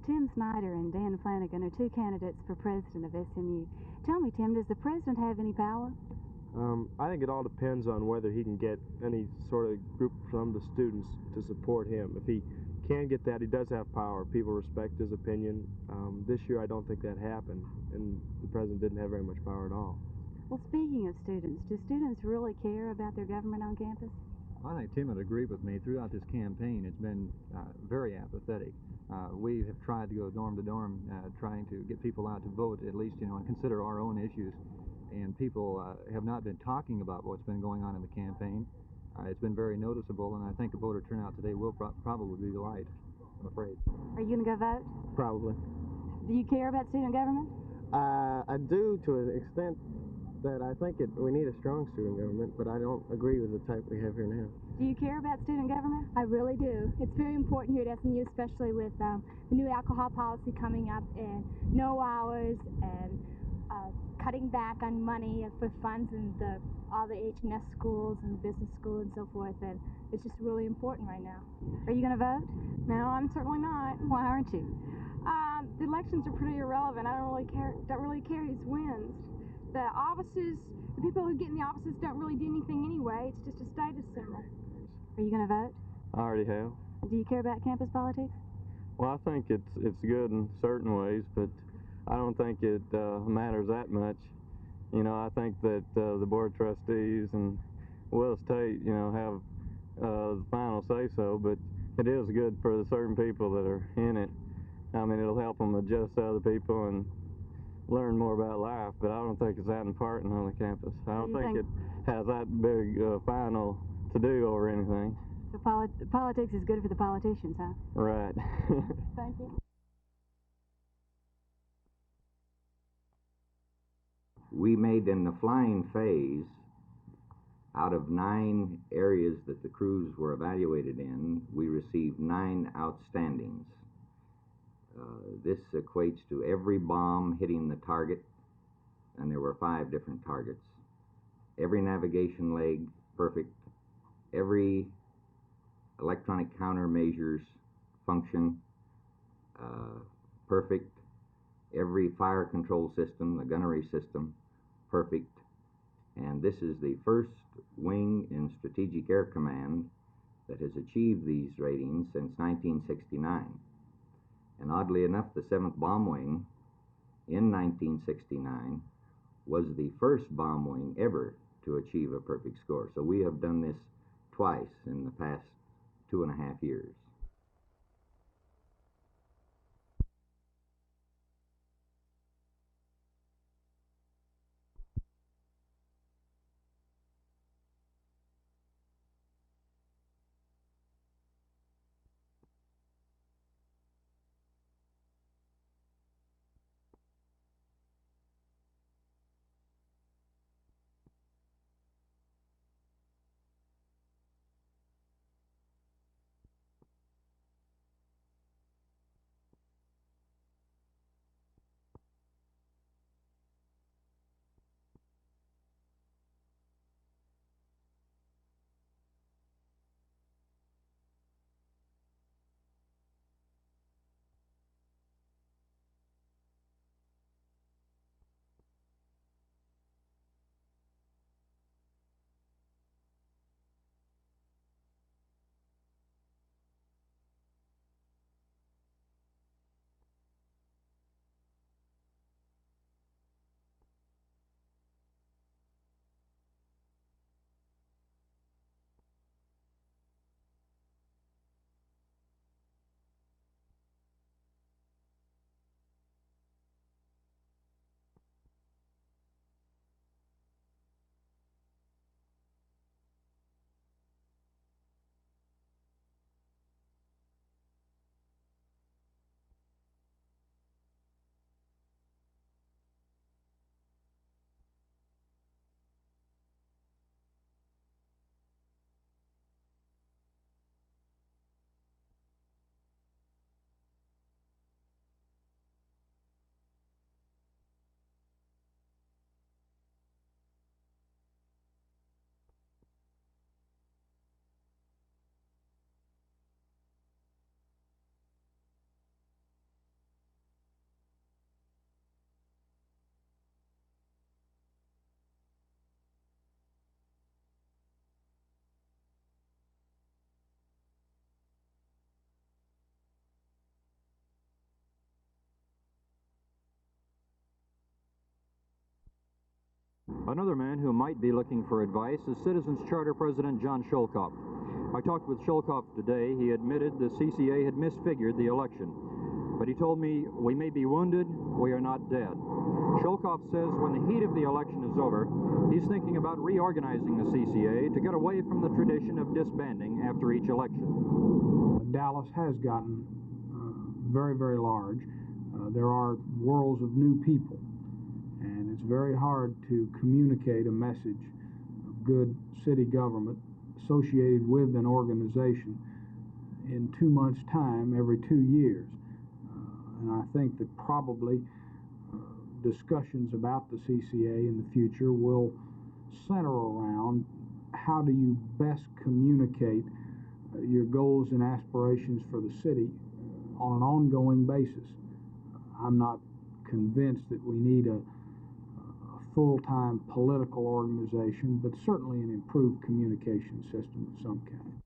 Tim Snyder and Dan Flanagan are two candidates for president of SMU. Tell me, Tim, does the president have any power? I think it all depends on whether he can get any sort of group from the students to support him. If he can get that, he does have power. People respect his opinion. This year I don't think that happened, and the president didn't have very much power at all. Well, speaking of students, do students really care about their government on campus? I think Tim would agree with me. Throughout this campaign, it's been very apathetic. We have tried to go dorm to dorm, trying to get people out to vote, at least, and consider our own issues. And people have not been talking about what's been going on in the campaign. It's been very noticeable, and I think the voter turnout today will probably be light, I'm afraid. Are you going to go vote? Probably. Do you care about student government? I do, to an extent that I think we need a strong student government, but I don't agree with the type we have here now. Do you care about student government? I really do. It's very important here at SMU, especially with the new alcohol policy coming up, and no hours, and cutting back on money for funds in all the H&S schools and business school and so forth, and it's just really important right now. Are you going to vote? No, I'm certainly not. Why aren't you? The elections are pretty irrelevant. I don't really care who wins. The offices, the people who get in the offices don't really do anything anyway. It's just a status symbol. Are you going to vote? I already have. Do you care about campus politics? Well, I think it's good in certain ways, but I don't think it matters that much. I think that the board of trustees and Will State, have the final say-so, but it is good for the certain people that are in it. I mean, it'll help them adjust to other people and learn more about life, but I don't think it's that important on the campus. I don't think it has that big final to do over anything. So politics is good for the politicians, huh? Right. Thank you. We made in the flying phase, out of 9 areas that the crews were evaluated in, we received 9 outstandings. This equates to every bomb hitting the target, and there were 5 different targets. Every navigation leg, perfect. Every electronic countermeasures function, perfect. Every fire control system, the gunnery system, perfect. And this is the first wing in Strategic Air Command that has achieved these ratings since 1969. And oddly enough, the 7th Bomb Wing in 1969 was the first bomb wing ever to achieve a perfect score. So we have done this twice in the past 2.5 years. Another man who might be looking for advice is Citizens Charter President John Sholkoff. I talked with Sholkoff today. He admitted the CCA had misfigured the election. But he told me, we may be wounded, we are not dead. Sholkoff says when the heat of the election is over, he's thinking about reorganizing the CCA to get away from the tradition of disbanding after each election. Dallas has gotten very, very large. There are worlds of new people, and it's very hard to communicate a message of good city government associated with an organization in 2 months' time every 2 years. And I think that probably discussions about the CCA in the future will center around how do you best communicate your goals and aspirations for the city on an ongoing basis. I'm not convinced that we need a full-time political organization, but certainly an improved communication system of some kind.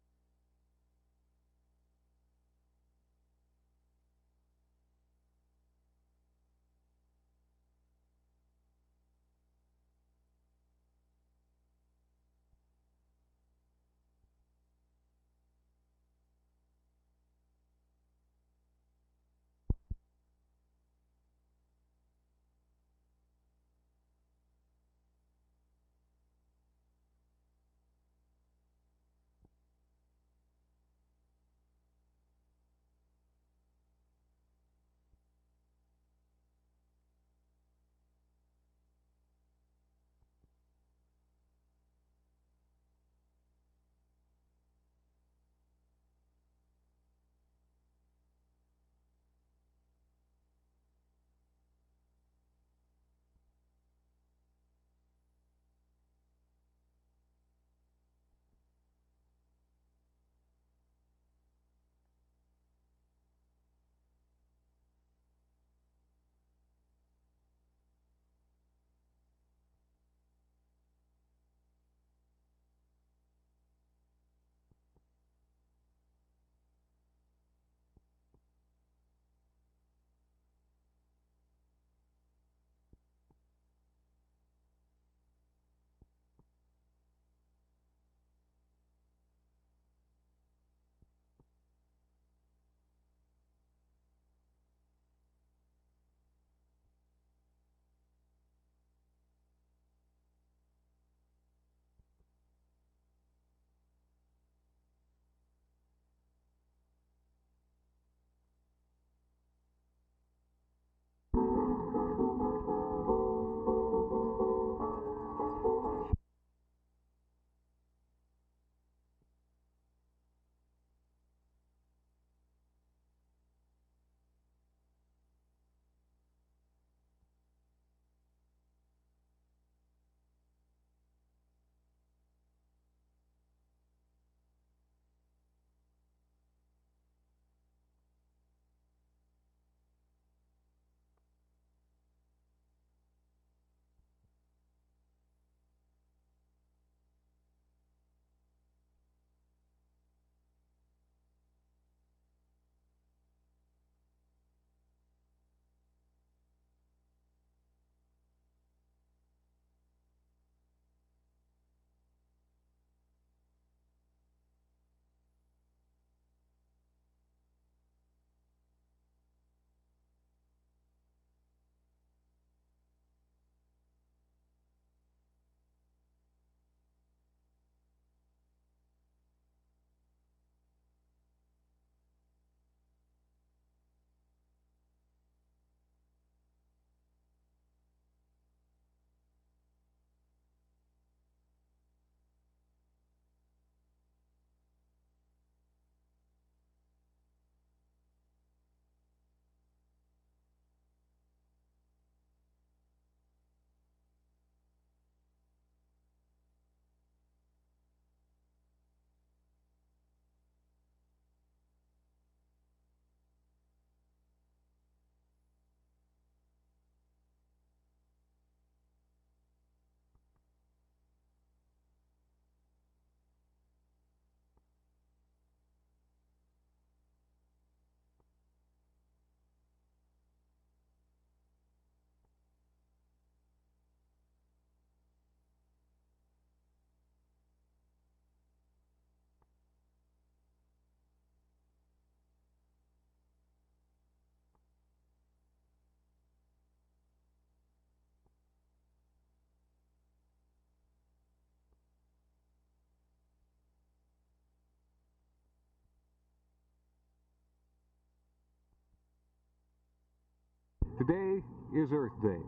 Today is Earth Day,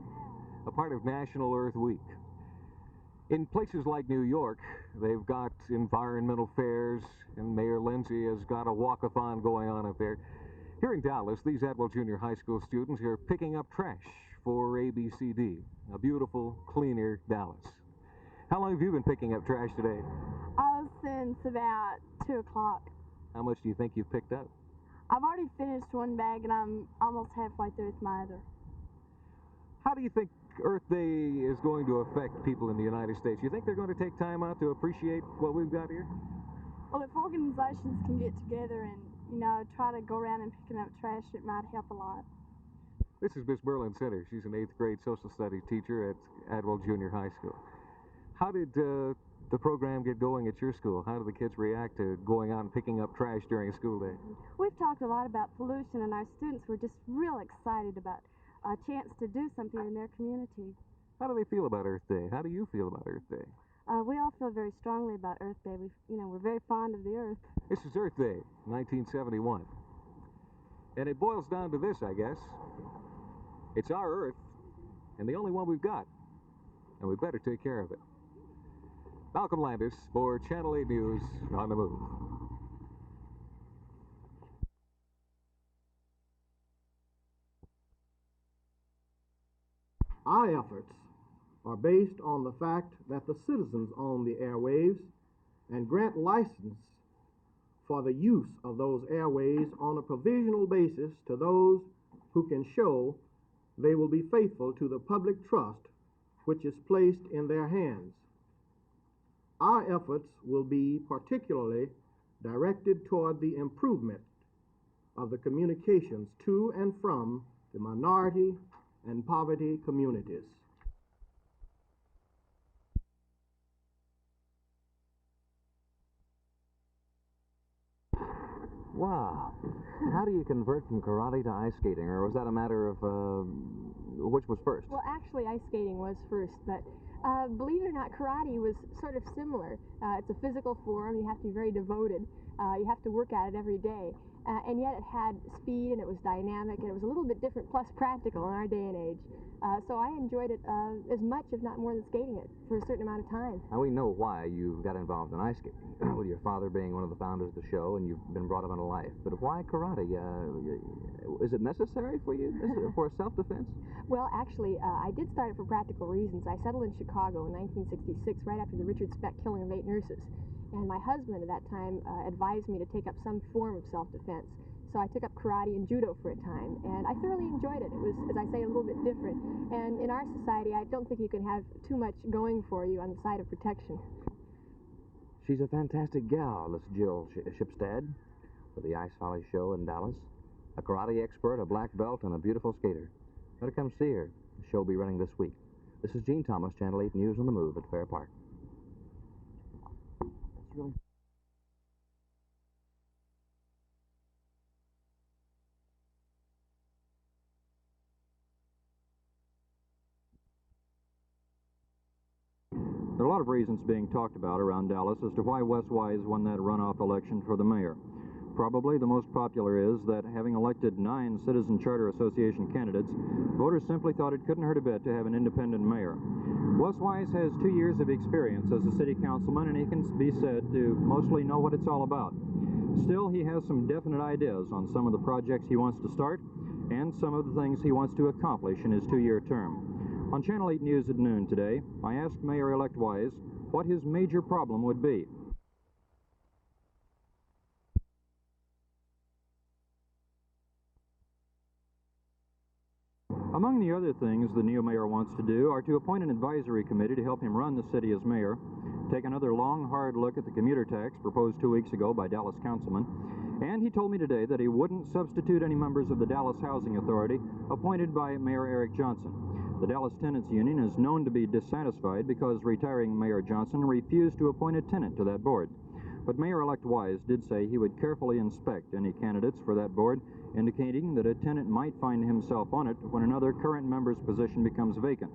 a part of National Earth Week. In places like New York, they've got environmental fairs, and Mayor Lindsay has got a walkathon going on up there. Here in Dallas, these Atwell Junior High School students are picking up trash for ABCD, a beautiful, cleaner Dallas. How long have you been picking up trash today? Since about 2 o'clock. How much do you think you've picked up? I've already finished one bag and I'm almost halfway through with my other. How do you think Earth Day is going to affect people in the United States? You think they're going to take time out to appreciate what we've got here? Well, if organizations can get together and, try to go around and picking up trash, it might help a lot. This is Miss Berlin Center. She's an 8th grade social studies teacher at Atwell Junior High School. How did the program get going at your school? How do the kids react to going out and picking up trash during a school day? We've talked a lot about pollution, and our students were just real excited about a chance to do something in their community. How do they feel about Earth Day? How do you feel about Earth Day? We all feel very strongly about Earth Day. We're very fond of the Earth. This is Earth Day, 1971. And it boils down to this, I guess. It's our Earth, and the only one we've got. And we better take care of it. Malcolm Landis for Channel 8 News on the Move. Our efforts are based on the fact that the citizens own the airwaves and grant license for the use of those airways on a provisional basis to those who can show they will be faithful to the public trust which is placed in their hands. Our efforts will be particularly directed toward the improvement of the communications to and from the minority and poverty communities. Wow. How do you convert from karate to ice skating, or was that a matter of which was first? Well, actually, ice skating was first, but believe it or not, karate was sort of similar. It's a physical form. You have to be very devoted. You have to work at it every day. And yet it had speed, and it was dynamic, and it was a little bit different, plus practical in our day and age. So I enjoyed it as much, if not more, than skating it for a certain amount of time. Now, we know why you got involved in ice skating, with your father being one of the founders of the show, and you've been brought up into life. But why karate? Is it necessary for you for self-defense? Well, actually, I did start it for practical reasons. I settled in Chicago in 1966, right after the Richard Speck killing of 8 nurses. And my husband at that time advised me to take up some form of self-defense. So I took up karate and judo for a time, and I thoroughly enjoyed it. It was, as I say, a little bit different. And in our society, I don't think you can have too much going for you on the side of protection. She's a fantastic gal, this Jill Shipstead, for the Ice Folly show in Dallas. A karate expert, a black belt, and a beautiful skater. Better come see her. The show will be running this week. This is Gene Thomas, Channel 8 News on the Move at Fair Park. Really? There are a lot of reasons being talked about around Dallas as to why Wes Wise won that runoff election for the mayor. Probably the most popular is that having elected 9 Citizen Charter Association candidates, voters simply thought it couldn't hurt a bit to have an independent mayor. Wes Wise has 2 years of experience as a city councilman, and he can be said to mostly know what it's all about. Still, he has some definite ideas on some of the projects he wants to start and some of the things he wants to accomplish in his 2-year term. On Channel 8 News at noon today, I asked Mayor-elect Wise what his major problem would be. Among the other things the new mayor wants to do are to appoint an advisory committee to help him run the city as mayor, take another long, hard look at the commuter tax proposed 2 weeks ago by Dallas councilmen, and he told me today that he wouldn't substitute any members of the Dallas Housing Authority appointed by Mayor Eric Johnson. The Dallas Tenants Union is known to be dissatisfied because retiring Mayor Johnson refused to appoint a tenant to that board. But Mayor-elect Wise did say he would carefully inspect any candidates for that board, indicating that a tenant might find himself on it when another current member's position becomes vacant.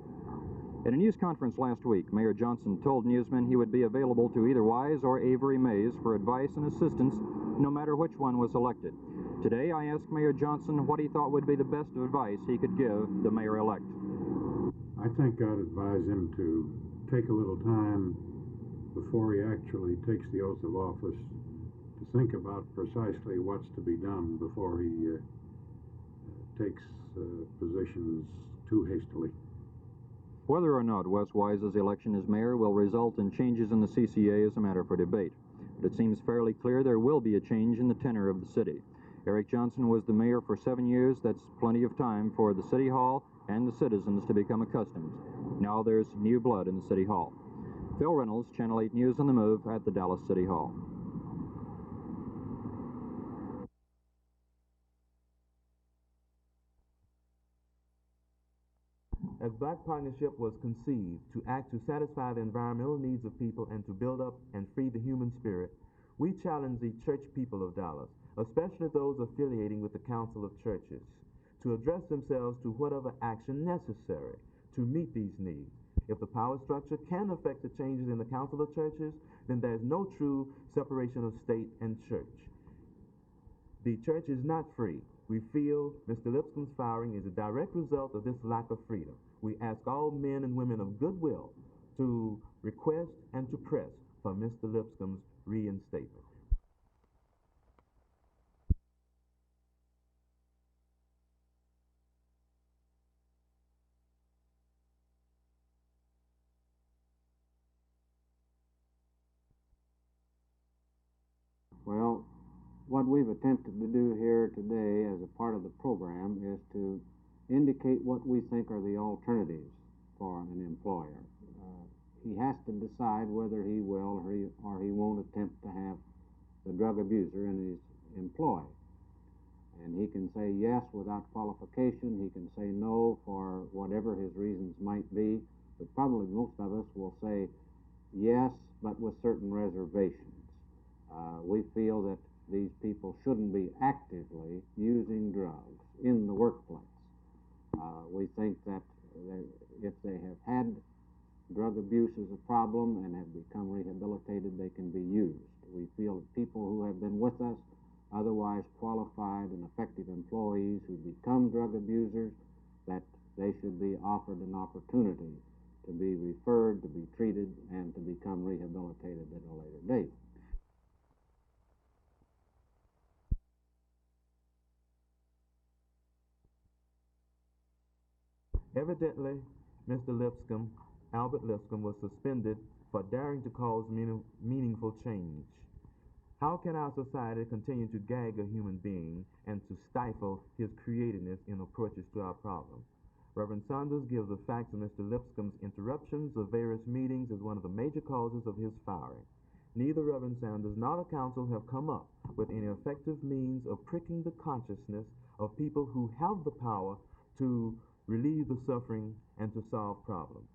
At a news conference last week, Mayor Johnson told newsmen he would be available to either Wise or Avery Mays for advice and assistance, no matter which one was elected. Today, I asked Mayor Johnson what he thought would be the best advice he could give the mayor-elect. I think I'd advise him to take a little time before he actually takes the oath of office to think about precisely what's to be done before he takes positions too hastily. Whether or not Wes Wise's election as mayor will result in changes in the CCA is a matter for debate, but it seems fairly clear there will be a change in the tenor of the city. Eric Johnson was the mayor for 7 years. That's plenty of time for the City Hall and the citizens to become accustomed. Now there's new blood in the City Hall. Phil Reynolds, Channel 8 News on the Move at the Dallas City Hall. As Black Partnership was conceived to act to satisfy the environmental needs of people and to build up and free the human spirit, we challenge the church people of Dallas, especially those affiliating with the Council of Churches, to address themselves to whatever action necessary to meet these needs. If the power structure can affect the changes in the Council of Churches, then there is no true separation of state and church. The church is not free. We feel Mr. Lipscomb's firing is a direct result of this lack of freedom. We ask all men and women of goodwill to request and to press for Mr. Lipscomb's reinstatement. Well, what we've attempted to do here today as a part of the program is to indicate what we think are the alternatives for an employer. He has to decide whether he will or he won't attempt to have the drug abuser in his employ. And he can say yes without qualification. He can say no for whatever his reasons might be. But probably most of us will say yes, but with certain reservations. We feel that these people shouldn't be actively using drugs in the workplace. We think that if they have had drug abuse as a problem and have become rehabilitated, they can be used. We feel that people who have been with us, otherwise qualified and effective employees who become drug abusers, that they should be offered an opportunity to be referred, to be treated, and to become rehabilitated at a later date. Evidently, Mr. Lipscomb, Albert Lipscomb, was suspended for daring to cause meaningful change. How can our society continue to gag a human being and to stifle his creativeness in approaches to our problems? Reverend Saunders gives the facts of Mr. Lipscomb's interruptions of various meetings as one of the major causes of his firing. Neither Reverend Saunders nor the council have come up with any effective means of pricking the consciousness of people who have the power to relieve the suffering and to solve problems.